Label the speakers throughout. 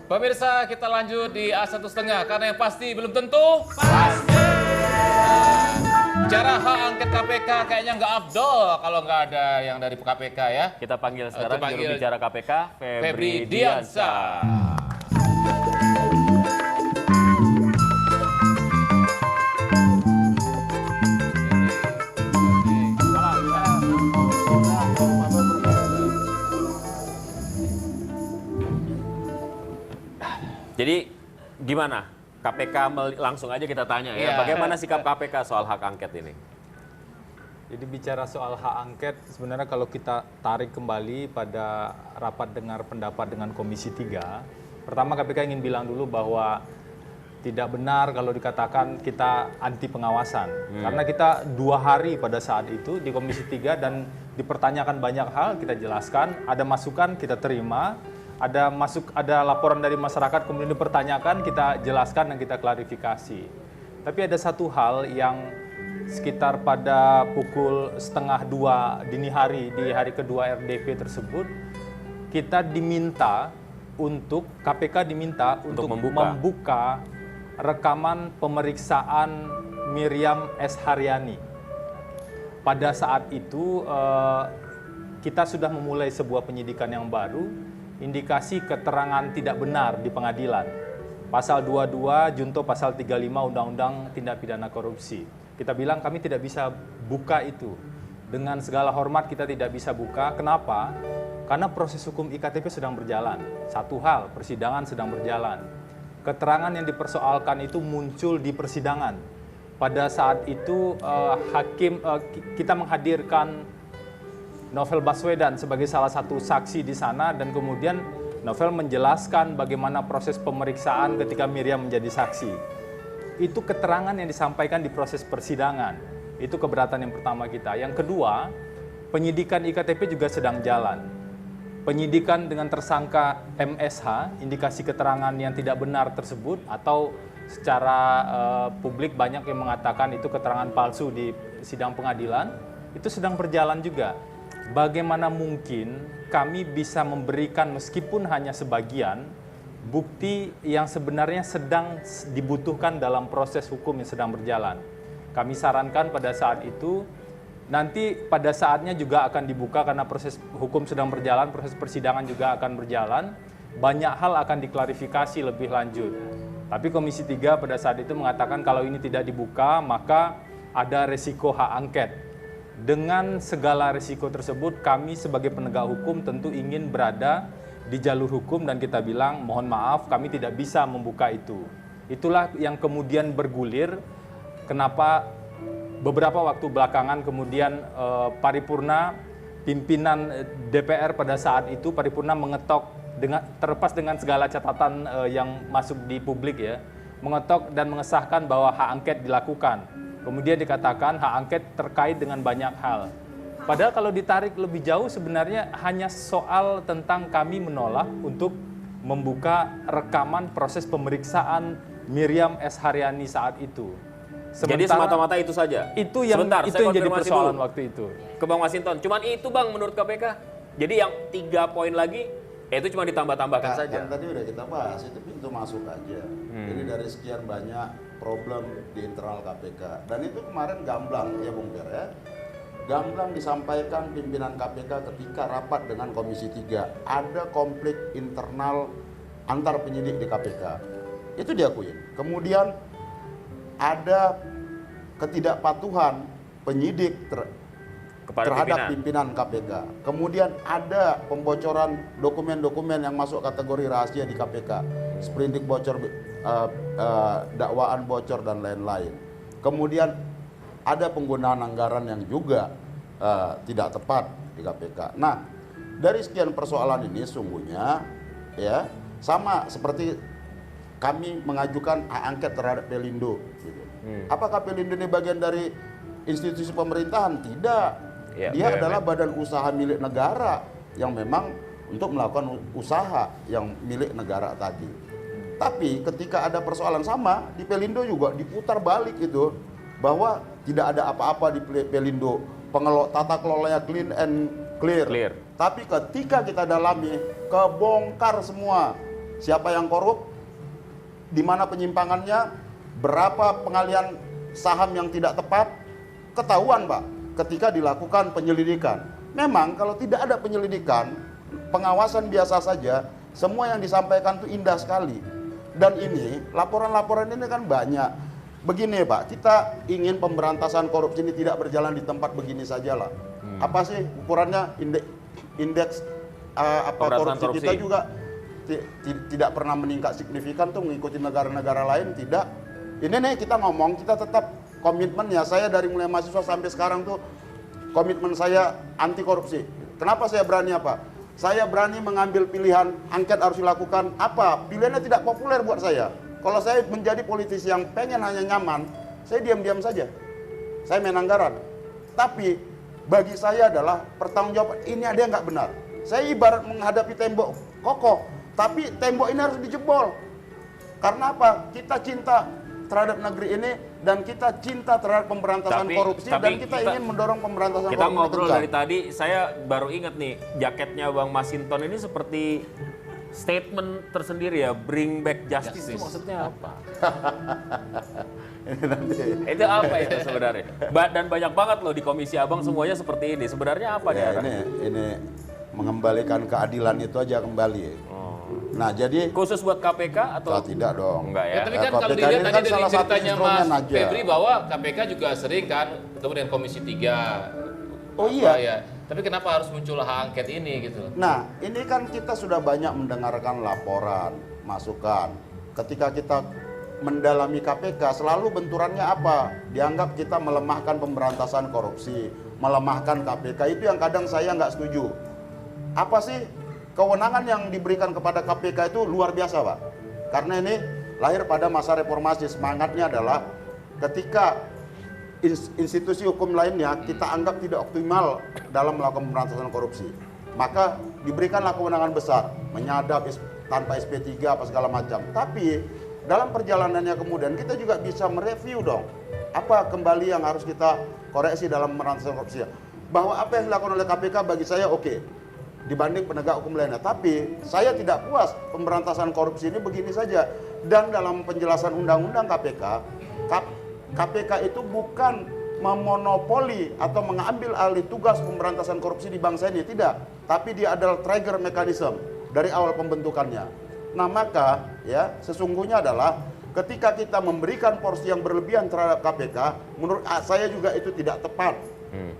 Speaker 1: Pemirsa, kita lanjut di A1,5 karena yang pasti belum tentu pasti. Bicara hak angket KPK kayaknya nggak afdol kalau nggak ada yang dari KPK ya.
Speaker 2: Kita panggil sekarang juru bicara KPK,
Speaker 1: Febri Diansyah.
Speaker 2: Jadi gimana? KPK langsung aja kita tanya ya. Bagaimana sikap KPK soal hak angket ini?
Speaker 3: Jadi bicara soal hak angket, sebenarnya kalau kita tarik kembali pada rapat dengar pendapat dengan Komisi 3, pertama KPK ingin bilang dulu bahwa tidak benar kalau dikatakan kita anti pengawasan. Karena kita 2 hari pada saat itu di Komisi 3 dan dipertanyakan banyak hal, kita jelaskan, ada masukan kita terima, ada laporan dari masyarakat kemudian dipertanyakan, kita jelaskan dan kita klarifikasi. Tapi ada satu hal yang sekitar pada pukul 1:30 dini hari di hari kedua RDP tersebut, kita diminta KPK diminta untuk membuka rekaman pemeriksaan Miriam S. Haryani. Pada saat itu kita sudah memulai sebuah penyidikan yang baru, indikasi keterangan tidak benar di pengadilan. Pasal 22 junto pasal 35 Undang-Undang Tindak Pidana Korupsi. Kita bilang kami tidak bisa buka itu. Dengan segala hormat kita tidak bisa buka. Kenapa? Karena proses hukum IKTP sedang berjalan. Satu hal, persidangan sedang berjalan. Keterangan yang dipersoalkan itu muncul di persidangan. Pada saat itu kita menghadirkan Novel Baswedan sebagai salah satu saksi di sana dan kemudian Novel menjelaskan bagaimana proses pemeriksaan ketika Miriam menjadi saksi. Itu keterangan yang disampaikan di proses persidangan. Itu keberatan yang pertama kita. Yang kedua, penyidikan IKTP juga sedang jalan. Penyidikan dengan tersangka MSH, indikasi keterangan yang tidak benar tersebut atau secara publik banyak yang mengatakan itu keterangan palsu di sidang pengadilan, itu sedang berjalan juga. Bagaimana mungkin kami bisa memberikan meskipun hanya sebagian bukti yang sebenarnya sedang dibutuhkan dalam proses hukum yang sedang berjalan. Kami sarankan pada saat itu, nanti pada saatnya juga akan dibuka karena proses hukum sedang berjalan, proses persidangan juga akan berjalan, banyak hal akan diklarifikasi lebih lanjut. Tapi Komisi 3 pada saat itu mengatakan kalau ini tidak dibuka maka ada resiko hak angket. Dengan segala risiko tersebut, kami sebagai penegak hukum tentu ingin berada di jalur hukum dan kita bilang, mohon maaf, kami tidak bisa membuka itu. Itulah yang kemudian bergulir, kenapa beberapa waktu belakangan kemudian paripurna, pimpinan DPR pada saat itu, paripurna mengetok, terlepas dengan segala catatan yang masuk di publik ya, mengetok dan mengesahkan bahwa hak angket dilakukan. Kemudian dikatakan hak angket terkait dengan banyak hal. Padahal kalau ditarik lebih jauh sebenarnya hanya soal tentang kami menolak untuk membuka rekaman proses pemeriksaan Miriam S. Haryani saat itu.
Speaker 2: Jadi semata-mata itu saja?
Speaker 3: Itu yang jadi persoalan dulu waktu itu.
Speaker 2: Ke Bang Masinton, cuman itu Bang menurut KPK? Jadi yang 3 poin lagi, itu cuma ditambah-tambahkan saja?
Speaker 4: Kan tadi udah kita bahas, itu pintu masuk aja. Jadi dari sekian banyak problem di internal KPK. Dan itu kemarin gamblang ya Bung Per ya. Gamblang disampaikan pimpinan KPK ketika rapat dengan Komisi 3. Ada konflik internal antar penyidik di KPK. Itu diakuin. Kemudian ada ketidakpatuhan penyidik terhadap pimpinan KPK. Kemudian ada pembocoran dokumen-dokumen yang masuk kategori rahasia di KPK. Sprindik bocor, dakwaan bocor dan lain-lain. Kemudian ada penggunaan anggaran yang juga tidak tepat di KPK. Nah, dari sekian persoalan ini sungguhnya ya sama seperti kami mengajukan hak angket terhadap Pelindo. Gitu. Apakah Pelindo ini bagian dari institusi pemerintahan? Tidak. Ya, dia adalah badan usaha milik negara yang memang untuk melakukan usaha yang milik negara tadi. Tapi ketika ada persoalan sama di Pelindo juga diputar balik itu bahwa tidak ada apa-apa di Pelindo, tata kelolanya clean and clear. Tapi ketika kita dalami, kebongkar semua siapa yang korup, di mana penyimpangannya, berapa pengalian saham yang tidak tepat, ketahuan Pak ketika dilakukan penyelidikan. Memang kalau tidak ada penyelidikan, pengawasan biasa saja, semua yang disampaikan itu indah sekali. Dan ini, laporan-laporan ini kan banyak. Begini Pak, kita ingin pemberantasan korupsi ini tidak berjalan di tempat begini saja lah. Apa sih ukurannya indeks korupsi kita juga tidak pernah meningkat signifikan tuh mengikuti negara-negara lain, tidak. Ini nih kita ngomong, kita tetap komitmennya, saya dari mulai mahasiswa sampai sekarang tuh komitmen saya anti korupsi. Kenapa saya berani apa? Saya berani mengambil pilihan angket harus dilakukan apa? Pilihannya tidak populer buat saya. Kalau saya menjadi politisi yang pengen hanya nyaman, saya diam-diam saja. Saya main anggaran. Tapi bagi saya adalah pertanggungjawaban, ini ada yang nggak benar. Saya ibarat menghadapi tembok kokoh, tapi tembok ini harus dijebol. Karena apa? Kita cinta terhadap negeri ini dan kita cinta terhadap pemberantasan korupsi dan kita ingin mendorong pemberantasan korupsi.
Speaker 2: Kita ngobrol dari tadi, saya baru ingat nih, jaketnya Bang Masinton ini seperti statement tersendiri ya, bring back justice. Itu maksudnya apa? Itu apa itu sebenarnya? Dan banyak banget loh di Komisi Abang semuanya seperti ini. Sebenarnya apa
Speaker 4: ya,
Speaker 2: nih?
Speaker 4: Ini mengembalikan keadilan itu aja kembali. Nah, jadi
Speaker 2: khusus buat KPK atau
Speaker 4: tidak dong?
Speaker 2: Enggak ya.
Speaker 1: Ya, tapi kan
Speaker 4: KPK
Speaker 1: kalau dilihat
Speaker 4: ini
Speaker 1: tadi
Speaker 4: kan
Speaker 1: dari
Speaker 4: salah satu
Speaker 1: ceritanya
Speaker 4: instrumen
Speaker 1: Mas
Speaker 4: aja.
Speaker 1: Febri bahwa KPK juga sering kan ketemu dengan Komisi 3.
Speaker 4: Oh iya.
Speaker 1: Ya. Tapi kenapa harus muncul hak angket ini gitu?
Speaker 4: Nah, ini kan kita sudah banyak mendengarkan laporan, masukan. Ketika kita mendalami KPK, selalu benturannya apa? Dianggap kita melemahkan pemberantasan korupsi, melemahkan KPK. Itu yang kadang saya nggak setuju. Apa sih kewenangan yang diberikan kepada KPK itu luar biasa, Pak. Karena ini lahir pada masa reformasi. Semangatnya adalah ketika institusi hukum lainnya kita anggap tidak optimal dalam melakukan pemberantasan korupsi, maka diberikanlah kewenangan besar, menyadap tanpa SP3 apa segala macam. Tapi dalam perjalanannya kemudian kita juga bisa mereview dong, apa kembali yang harus kita koreksi dalam pemberantasan korupsi. Bahwa apa yang dilakukan oleh KPK bagi saya oke, dibanding penegak hukum lainnya. Tapi saya tidak puas pemberantasan korupsi ini begini saja. Dan dalam penjelasan undang-undang KPK itu bukan memonopoli atau mengambil alih tugas pemberantasan korupsi di bangsa ini, tidak. Tapi dia adalah trigger mechanism dari awal pembentukannya. Nah maka ya sesungguhnya adalah ketika kita memberikan porsi yang berlebihan terhadap KPK, menurut saya juga itu tidak tepat.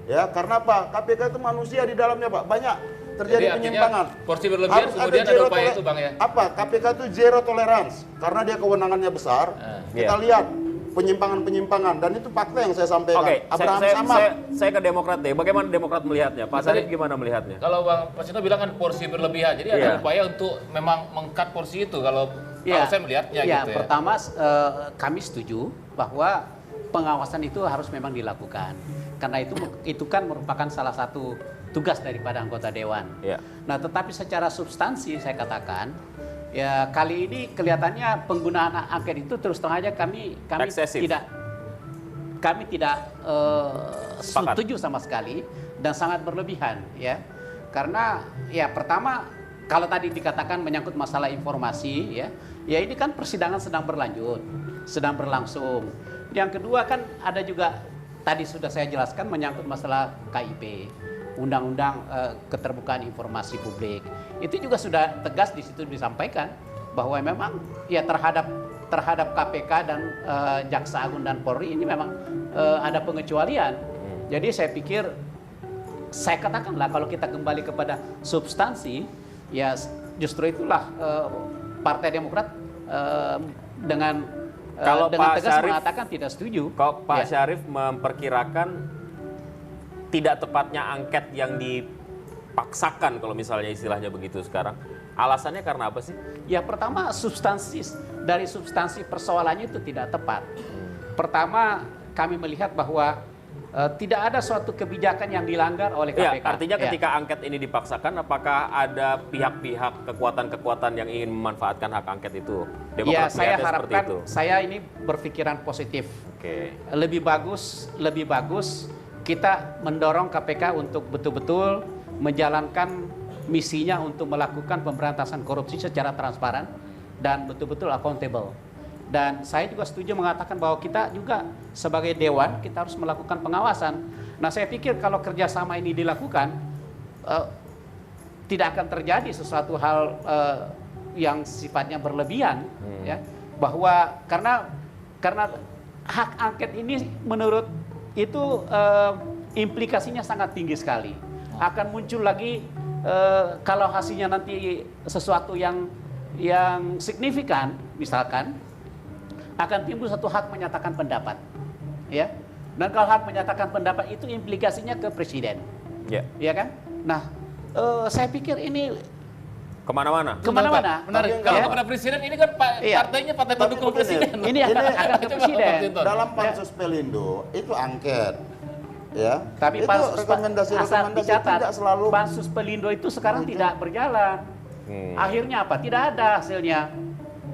Speaker 4: Ya karena apa? KPK itu manusia di dalamnya Pak, banyak terjadi penyimpangan.
Speaker 1: Porsi berlebihan kemudian ada upaya itu Bang ya.
Speaker 4: Apa? KPK itu zero tolerance karena dia kewenangannya besar. Kita lihat penyimpangan-penyimpangan dan itu fakta yang saya sampaikan.
Speaker 2: Oke,
Speaker 4: Abraham Samad.
Speaker 2: saya ke Demokrat deh. Bagaimana Demokrat melihatnya? Pak Sarif gimana melihatnya?
Speaker 1: Kalau Bang Pasito bilang kan porsi berlebihan, jadi ada upaya untuk memang mengkat porsi itu kalau saya melihatnya gitu ya.
Speaker 5: Pertama kami setuju bahwa pengawasan itu harus memang dilakukan. Karena itu kan merupakan salah satu tugas daripada anggota dewan. Nah, tetapi secara substansi saya katakan ya kali ini kelihatannya penggunaan angket itu terus terang aja kami tidak setuju sama sekali dan sangat berlebihan ya. Karena ya pertama kalau tadi dikatakan menyangkut masalah informasi ya ini kan persidangan sedang berlangsung. Yang kedua kan ada juga tadi sudah saya jelaskan menyangkut masalah KIP. Undang-undang keterbukaan informasi publik itu juga sudah tegas di situ disampaikan bahwa memang ya terhadap KPK dan Jaksa Agung dan Polri ini memang ada pengecualian. Jadi saya pikir saya katakanlah kalau kita kembali kepada substansi ya justru itulah Partai Demokrat dengan tegas Syarif mengatakan tidak setuju.
Speaker 2: Kalau Pak Syarif memperkirakan tidak tepatnya angket yang dipaksakan kalau misalnya istilahnya begitu sekarang. Alasannya karena apa sih?
Speaker 5: Ya pertama substansi persoalannya itu tidak tepat. Pertama kami melihat bahwa tidak ada suatu kebijakan yang dilanggar oleh
Speaker 2: Ya,
Speaker 5: KPK.
Speaker 2: artinya ketika angket ini dipaksakan, apakah ada pihak-pihak kekuatan-kekuatan yang ingin memanfaatkan hak angket itu?
Speaker 5: Ya,
Speaker 2: Demokrat
Speaker 5: saya
Speaker 2: melihatnya seperti
Speaker 5: harapkan,
Speaker 2: itu.
Speaker 5: saya ini berpikiran positif.
Speaker 2: Oke.
Speaker 5: Lebih bagus kita mendorong KPK untuk betul-betul menjalankan misinya untuk melakukan pemberantasan korupsi secara transparan dan betul-betul accountable. Dan saya juga setuju mengatakan bahwa kita juga sebagai dewan kita harus melakukan pengawasan. Nah, saya pikir kalau kerjasama ini dilakukan tidak akan terjadi sesuatu hal yang sifatnya berlebihan, ya. Bahwa karena hak angket ini menurut itu implikasinya sangat tinggi sekali. Akan muncul lagi kalau hasilnya nanti sesuatu yang signifikan, misalkan akan timbul satu hak menyatakan pendapat, ya. Dan kalau hak menyatakan pendapat itu implikasinya ke presiden, ya kan? Nah, saya pikir ini
Speaker 2: Kemana-mana.
Speaker 1: Menarik. Kalau kepada presiden ini kan partainya partai pendukung presiden.
Speaker 5: Ini akan ke presiden.
Speaker 4: Dalam pansus Pelindo itu angket, ya.
Speaker 5: Tapi
Speaker 4: itu
Speaker 5: asal
Speaker 4: rekomendasi
Speaker 5: dicatat,
Speaker 4: tidak selalu.
Speaker 5: pansus Pelindo itu sekarang tidak berjalan. Akhirnya apa? Tidak ada hasilnya,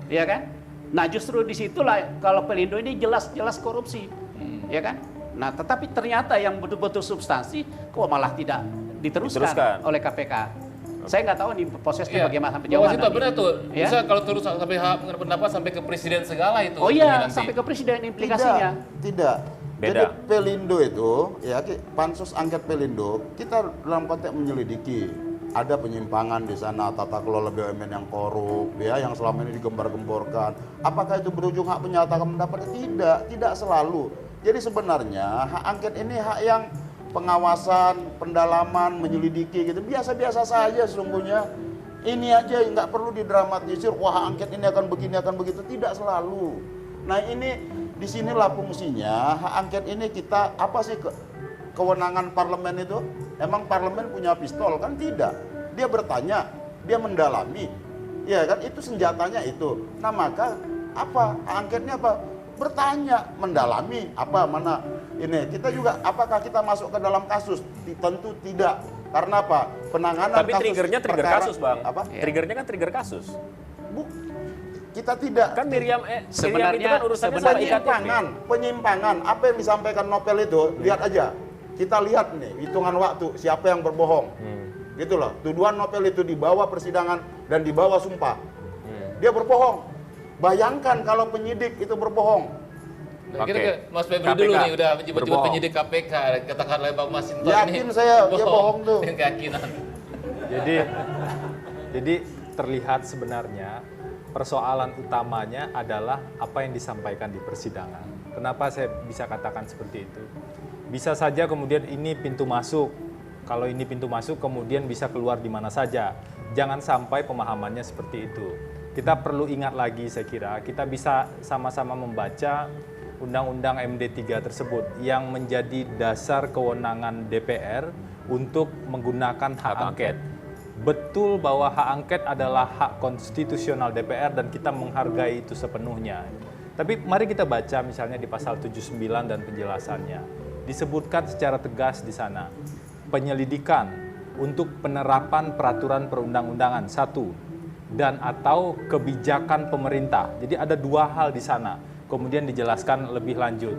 Speaker 5: ya kan? Nah, justru disitulah kalau Pelindo ini jelas-jelas korupsi, ya kan? Nah, tetapi ternyata yang betul-betul substansi kok malah tidak diteruskan oleh KPK. Saya nggak tahu nih prosesnya bagaimana sampai jauh mana.
Speaker 1: Benar tuh.
Speaker 5: Ya?
Speaker 1: Bisa kalau terus sampai hak pendapat sampai ke presiden segala itu.
Speaker 5: Oh iya,
Speaker 1: nanti.
Speaker 5: sampai ke presiden implikasinya.
Speaker 4: Tidak.
Speaker 2: Beda.
Speaker 4: Jadi Pelindo itu, ya pansus angket Pelindo, kita dalam konteks menyelidiki. Ada penyimpangan di sana, tata kelola BUMN yang korup, ya, yang selama ini digembar-gemborkan. Apakah itu berujung hak menyatakan pendapat? Tidak selalu. Jadi sebenarnya hak angket ini hak yang pengawasan, pendalaman, menyelidiki gitu. Biasa-biasa saja sesungguhnya. Ini aja nggak perlu didramatisir. Wah, hak angket ini akan begini, akan begitu. Tidak selalu. Nah, ini disinilah fungsinya hak angket ini kita apa sih kewenangan parlemen itu? Emang parlemen punya pistol kan? Tidak. Dia bertanya, dia mendalami. Ya kan, itu senjatanya itu. Nah, maka apa? Hak angketnya apa? Bertanya, mendalami, apa mana ini. Kita juga apakah kita masuk ke dalam kasus? Tentu tidak. Karena apa? Penanganan
Speaker 2: Tapi
Speaker 4: kasus
Speaker 2: triggernya trigger
Speaker 4: perkara,
Speaker 2: kasus, Bang.
Speaker 4: Apa?
Speaker 2: Triggernya kan trigger kasus.
Speaker 4: Kita tidak.
Speaker 2: Kan Miriam
Speaker 5: Sebenarnya-
Speaker 2: itu kan urusannya sama
Speaker 4: Penyimpangan. Apa yang disampaikan Nopel itu, lihat aja. Kita lihat nih, hitungan waktu, siapa yang berbohong. Gitu loh. Tuduhan Nopel itu dibawa persidangan dan dibawa sumpah. Dia berbohong. Bayangkan kalau penyidik itu berbohong.
Speaker 1: Nah, kira-kira Mas Febri
Speaker 2: KPK
Speaker 1: dulu nih udah menyebut
Speaker 2: berbohong.
Speaker 1: penyidik KPK, katakanlah Bang Masinton
Speaker 4: Yakin
Speaker 1: ini.
Speaker 4: saya dia bohong tuh.
Speaker 1: Dengan keyakinan.
Speaker 3: Jadi terlihat sebenarnya persoalan utamanya adalah apa yang disampaikan di persidangan. Kenapa saya bisa katakan seperti itu? Bisa saja kemudian ini pintu masuk. Kalau ini pintu masuk kemudian bisa keluar di mana saja. Jangan sampai pemahamannya seperti itu. Kita perlu ingat lagi, saya kira kita bisa sama-sama membaca Undang-Undang MD3 tersebut yang menjadi dasar kewenangan DPR untuk menggunakan hak angket. Betul bahwa hak angket adalah hak konstitusional DPR dan kita menghargai itu sepenuhnya. Tapi mari kita baca misalnya di pasal 79 dan penjelasannya. Disebutkan secara tegas di sana, penyelidikan untuk penerapan peraturan perundang-undangan, satu, dan atau kebijakan pemerintah. Jadi ada dua hal di sana, kemudian dijelaskan lebih lanjut.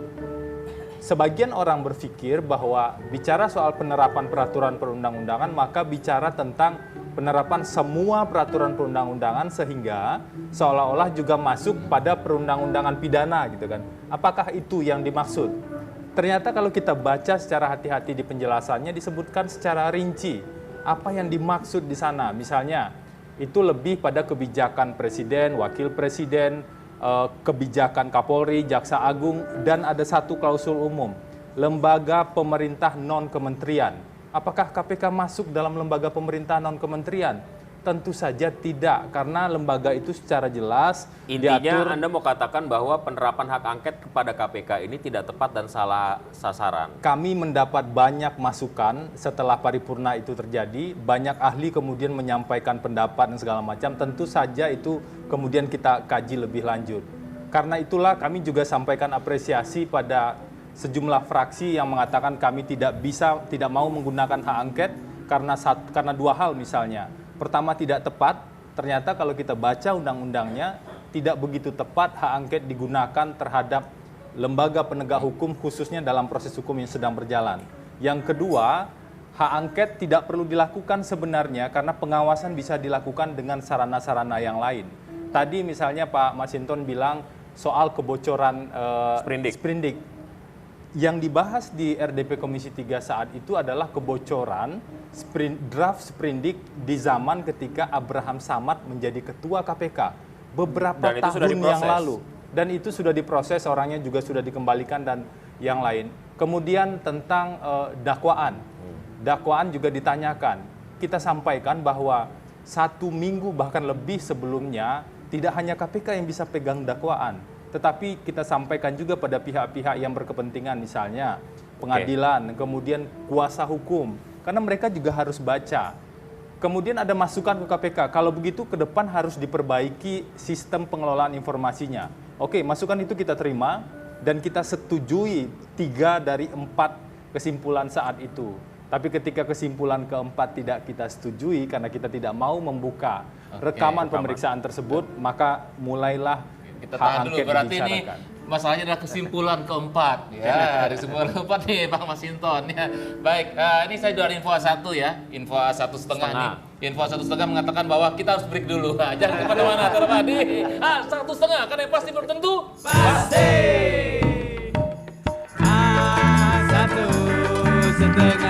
Speaker 3: Sebagian orang berpikir bahwa bicara soal penerapan peraturan perundang-undangan, maka bicara tentang penerapan semua peraturan perundang-undangan sehingga seolah-olah juga masuk pada perundang-undangan pidana gitu kan. Apakah itu yang dimaksud? Ternyata kalau kita baca secara hati-hati di penjelasannya disebutkan secara rinci apa yang dimaksud di sana. Misalnya itu lebih pada kebijakan presiden, wakil presiden, kebijakan Kapolri, Jaksa Agung, dan ada satu klausul umum, lembaga pemerintah non-kementerian. Apakah KPK masuk dalam lembaga pemerintah non-kementerian? Tentu saja tidak, karena lembaga itu secara jelas
Speaker 2: Intinya
Speaker 3: diatur.
Speaker 2: Anda mau katakan bahwa penerapan hak angket kepada KPK ini tidak tepat dan salah sasaran.
Speaker 3: Kami mendapat banyak masukan setelah paripurna itu terjadi, banyak ahli kemudian menyampaikan pendapat dan segala macam, tentu saja itu kemudian kita kaji lebih lanjut. Karena itulah kami juga sampaikan apresiasi pada sejumlah fraksi yang mengatakan kami tidak mau menggunakan hak angket karena dua hal misalnya. Pertama, tidak tepat. Ternyata kalau kita baca undang-undangnya, tidak begitu tepat hak angket digunakan terhadap lembaga penegak hukum, khususnya dalam proses hukum yang sedang berjalan. Yang kedua, hak angket tidak perlu dilakukan sebenarnya karena pengawasan bisa dilakukan dengan sarana-sarana yang lain. Tadi misalnya Pak Masinton bilang soal kebocoran sprindik. Yang dibahas di RDP Komisi 3 saat itu adalah kebocoran draft sprindik di zaman ketika Abraham Samad menjadi ketua KPK beberapa tahun yang lalu. Dan itu sudah diproses, orangnya juga sudah dikembalikan dan yang lain. Kemudian tentang dakwaan. Dakwaan juga ditanyakan. Kita sampaikan bahwa 1 minggu bahkan lebih sebelumnya tidak hanya KPK yang bisa pegang dakwaan. Tetapi kita sampaikan juga pada pihak-pihak yang berkepentingan, misalnya pengadilan, kemudian kuasa hukum. Karena mereka juga harus baca. Kemudian ada masukan ke KPK, kalau begitu ke depan harus diperbaiki sistem pengelolaan informasinya. Oke, masukan itu kita terima dan kita setujui 3 dari 4 kesimpulan saat itu. Tapi ketika kesimpulan keempat tidak kita setujui karena kita tidak mau membuka rekaman pemeriksaan tersebut, maka mulailah
Speaker 1: kita tahan dulu, berarti ini masalahnya adalah kesimpulan keempat ya. Dari kesimpulan keempat nih Bang Masinton ya. Baik, ini saya jual info A1 ya, info A1,5 nih. Info A1,5 mengatakan bahwa kita harus break dulu. Nah, jangan kemana-mana, tetap di A1,5 karena yang pasti belum tentu pasti. A1,5